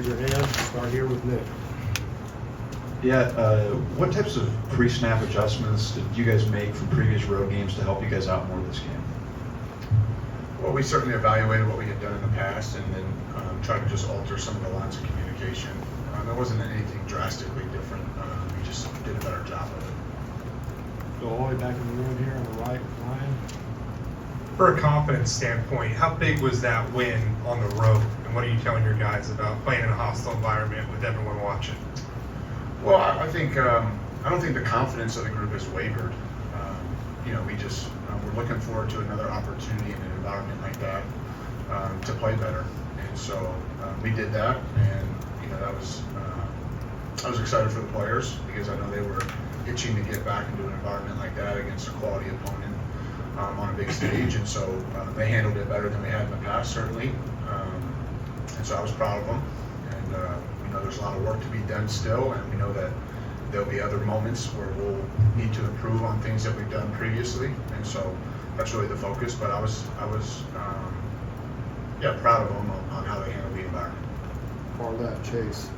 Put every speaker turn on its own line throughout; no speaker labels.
raise your hand. Start here with Nick.
Yeah, what types of pre-snap adjustments did you guys make from previous road games to help you guys out more this game?
Well, we certainly evaluated what we had done in the past and then tried to just alter some of the lines of communication. There wasn't anything drastically different. We just did a better job of it.
Go all the way back in the room here on the right, Ryan.
For a confidence standpoint, how big was that win on the road? And what are you telling your guys about playing in a hostile environment with everyone watching?
Well, I think I don't think the confidence of the group has wavered. We just we're looking forward to another opportunity in an environment like that to play better, and so we did that, and that was I was excited for the players because I know they were itching to get back into an environment like that against a quality opponent on a big stage, and so they handled it better than we had in the past, certainly, and so I was proud of them, and we know there's a lot of work to be done still, and we know that there'll be other moments where we'll need to improve on things that we've done previously, and so that's really the focus. But I was proud of them on how they handled the environment.
Far left, Chase.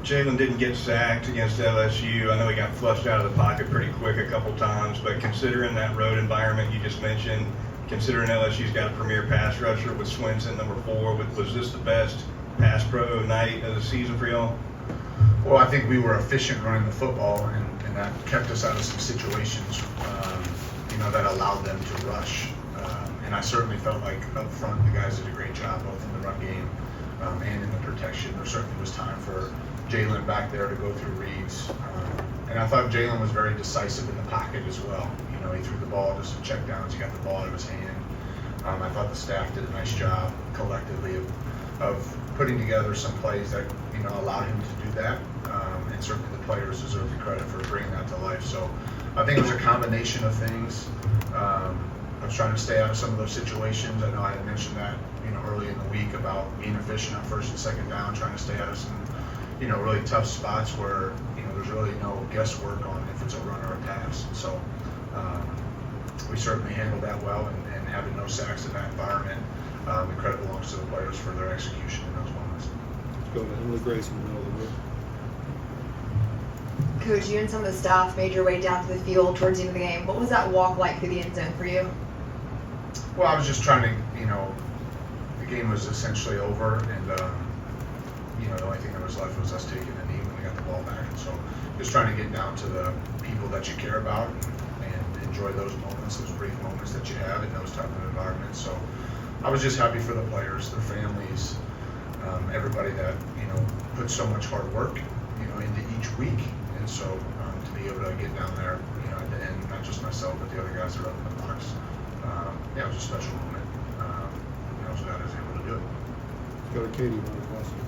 Jalen didn't get sacked against LSU. I know he got flushed out of the pocket pretty quick a couple times, but considering that road environment you just mentioned, considering LSU's got a premier pass rusher with Swinson, number 4, was this the best pass pro night of the season for y'all?
Well, I think we were efficient running the football, and that kept us out of some situations, that allowed them to rush. And I certainly felt like up front the guys did a great job both in the run game and in the protection. There certainly was time for Jalen back there to go through reads. And I thought Jalen was very decisive in the pocket as well. He threw the ball just to check downs. He got the ball out of his hand. I thought the staff did a nice job collectively of putting together some plays that allowed him to do that, and certainly the players deserve the credit for bringing that to life. So I think it was a combination of things. I was trying to stay out of some of those situations. I know I had mentioned that early in the week about being efficient on first and second down, trying to stay out of some really tough spots where there's really no guesswork on if it's a run or a pass. So we certainly handled that well, and having no sacks in that environment, the credit belongs to the players for their execution in those moments.
Let's go to Emily Grace in the middle of the room.
Coach, you and some of the staff made your way down to the field towards the end of the game. What was that walk like through the end zone for you?
Well, I was just trying to, the game was essentially over, and the only thing that was left was us taking a knee when we got the ball back. And so just trying to get down to the people that you care about and enjoy those moments, those brief moments that you have in those type of environments. So I was just happy for the players, their families, everybody that put so much hard work into each week, and so to be able to get down there at the end, not just myself but the other guys that are up in the box, it was a special moment. I was glad I was able to do it.
Let's go to Katie with a question.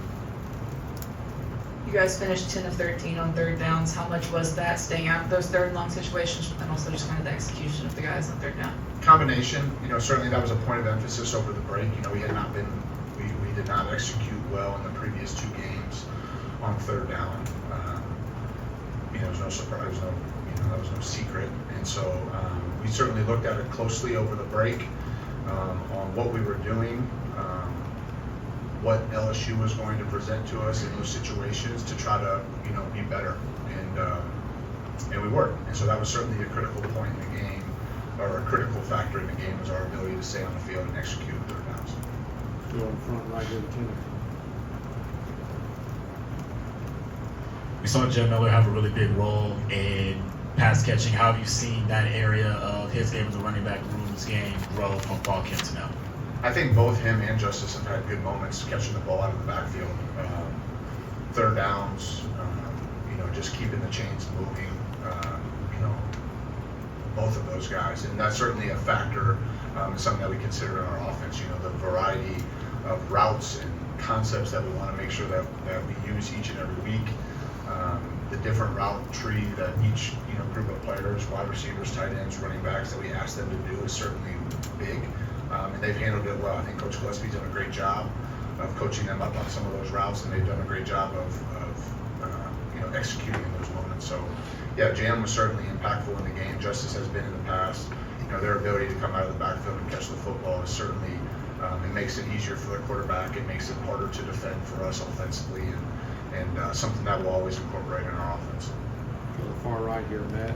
You guys finished 10 of 13 on third downs. How much was that staying out of those third and long situations, and also just kind of the execution of the guys on third down?
Combination, certainly that was a point of emphasis over the break. We had not been, we did not execute well in the previous 2 games on third down. There was no surprise, that was no secret, and so we certainly looked at it closely over the break on what we were doing, what LSU was going to present to us in those situations to try to be better, and we were, and so that was certainly a critical point in the game, or a critical factor in the game, was our ability to stay on the field and execute third downs.
Go in front right here to Kenneth.
We saw Jim Miller have a really big role in pass catching. How have you seen that area of his game as a running back, Rule's game, grow from fall camp to now?
I think both him and Justice have had good moments catching the ball out of the backfield. Third downs, just keeping the chains moving, both of those guys. And that's certainly a factor, something that we consider in our offense, the variety of routes and concepts that we want to make sure that we use each and every week. The different route tree that each group of players, wide receivers, tight ends, running backs, that we ask them to do is certainly big, and they've handled it well. I think Coach Gillespie's done a great job of coaching them up on some of those routes, and they've done a great job of executing in those moments. So yeah, Jam was certainly impactful in the game. Justice has been in the past. Their ability to come out of the backfield and catch the football is certainly It makes it easier for the quarterback. It makes it harder to defend for us offensively, and something that we'll always incorporate in our offense.
Go to the far right here, Matt.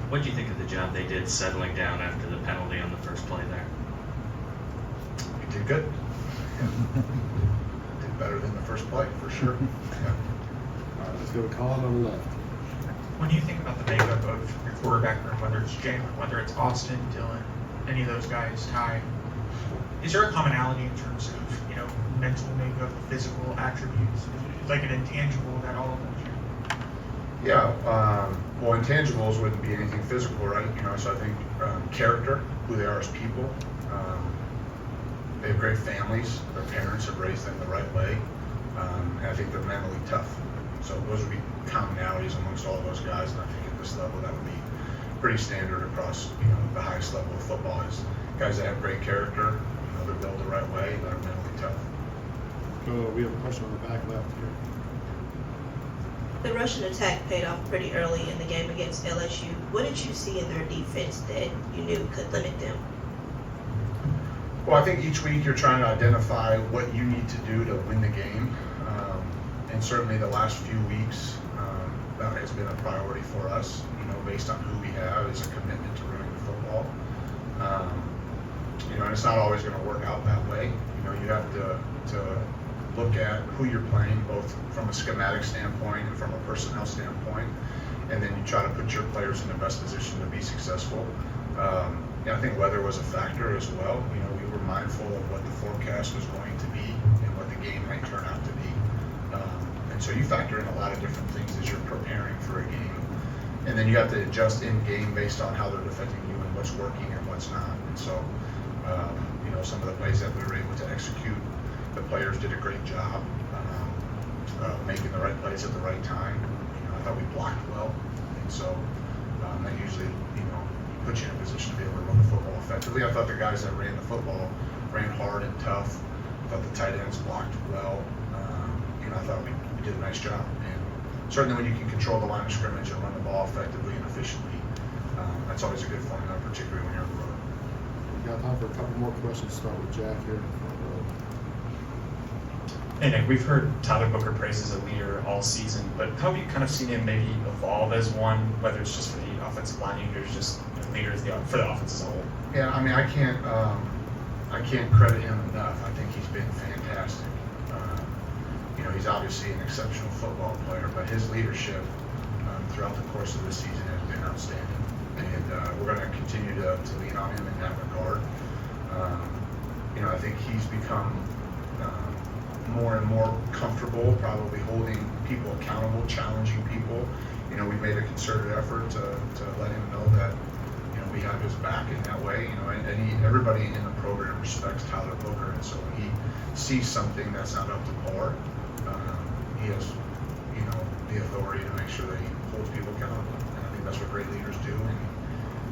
What do you think of the job they did settling down after the penalty on the first play there?
We did good. Did better than the first play, for sure. Yeah.
All right, let's go to Colin on the left.
When you think about the makeup of your quarterback room, whether it's Jalen, whether it's Austin, Dylan, any of those guys, Ty, is there a commonality in terms of, mental makeup, physical attributes? Like an intangible that all of them share?
Yeah, well, intangibles wouldn't be anything physical, right? So I think character, who they are as people. They have great families. Their parents have raised them the right way, and I think they're mentally tough. So those would be commonalities amongst all those guys, and I think at this level that would be pretty standard across the highest level of football is guys that have great character. They're built the right way, that are mentally tough.
We have a question on the back left here.
The Russian attack paid off pretty early in the game against LSU. What did you see in their defense that you knew could limit them?
Well, I think each week you're trying to identify what you need to do to win the game. And certainly the last few weeks, that has been a priority for us, based on who we have, is a commitment to running the football. And it's not always going to work out that way. You have to look at who you're playing, both from a schematic standpoint and from a personnel standpoint, and then you try to put your players in the best position to be successful. I think weather was a factor as well. We were mindful of what the forecast was going to be and what the game might turn out to be. And so you factor in a lot of different things as you're preparing for a game. And then you have to adjust in game based on how they're defending you and what's working and what's not. And so, some of the plays that we were able to execute, the players did a great job making the right plays at the right time. I thought we blocked well, and so that usually, puts you in a position to be able to run the football effectively. I thought the guys that ran the football ran hard and tough. I thought the tight ends blocked well. I thought we did a nice job. And certainly when you can control the line of scrimmage and run the ball effectively and efficiently, that's always a good formula, particularly when you're on the road.
We got time for a couple more questions. Start with Jack here in the front row.
Hey Nick, we've heard Tyler Booker praised as a leader all season, but how have you kind of seen him maybe evolve as one, whether it's just for the offensive line or just leader for the offense as a whole?
Yeah, I can't credit him enough. I think he's been fantastic. He's obviously an exceptional football player, but his leadership throughout the course of this season has been outstanding, and we're going to continue to lean on him in that regard. I think he's become more and more comfortable, probably holding people accountable, challenging people. We made a concerted effort to let him know that we have his back in that way. And everybody in the program respects Tyler Booker, and so when he sees something that's not up to par, he has the authority to make sure that he holds people accountable. And I think that's what great leaders do, and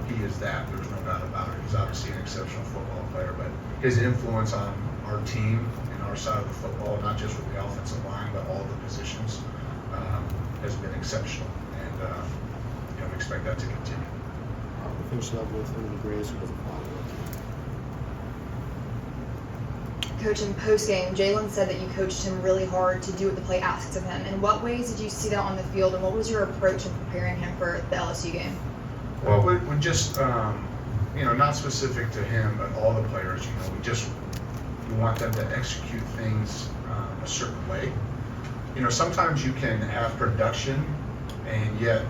he is that. There's no doubt about it. He's obviously an exceptional football player, but his influence on our team and our side of the football, not just with the offensive line, but all the positions, has been exceptional, and we expect that to continue.
We'll finish up with Emily Grayson with a follow-up.
Coach, in post-game, Jalen said that you coached him really hard to do what the play asks of him. In what ways did you see that on the field, and what was your approach in preparing him for the LSU game?
Well, we just, not specific to him, but all the players, we want them to execute things a certain way. Sometimes you can have production, and yet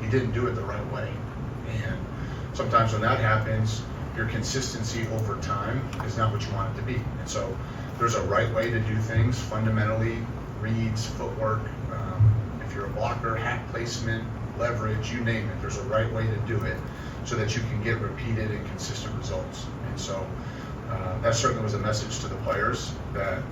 you didn't do it the right way. And sometimes when that happens, your consistency over time is not what you want it to be. And so there's a right way to do things fundamentally, reads, footwork, if you're a blocker, hat placement, leverage, you name it. There's a right way to do it so that you can get repeated and consistent results. And so that certainly was a message to the players that,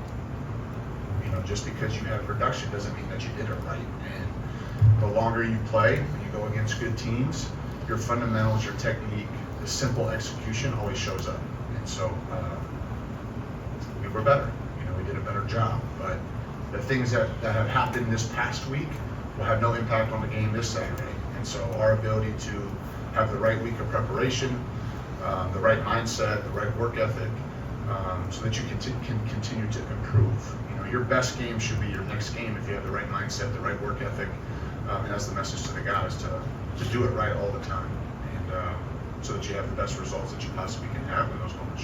just because you had production doesn't mean that you did it right. And the longer you play, when you go against good teams, your fundamentals, your technique, the simple execution always shows up. And so we were better. We did a better job. But the things that have happened this past week will have no impact on the game this Saturday. And so our ability to have the right week of preparation, the right mindset, the right work ethic, so that you can continue to improve. You know, your best game should be your next game if you have the right mindset, the right work ethic, and that's the message to the guys, to do it right all the time, and so that you have the best results that you possibly can have when those moments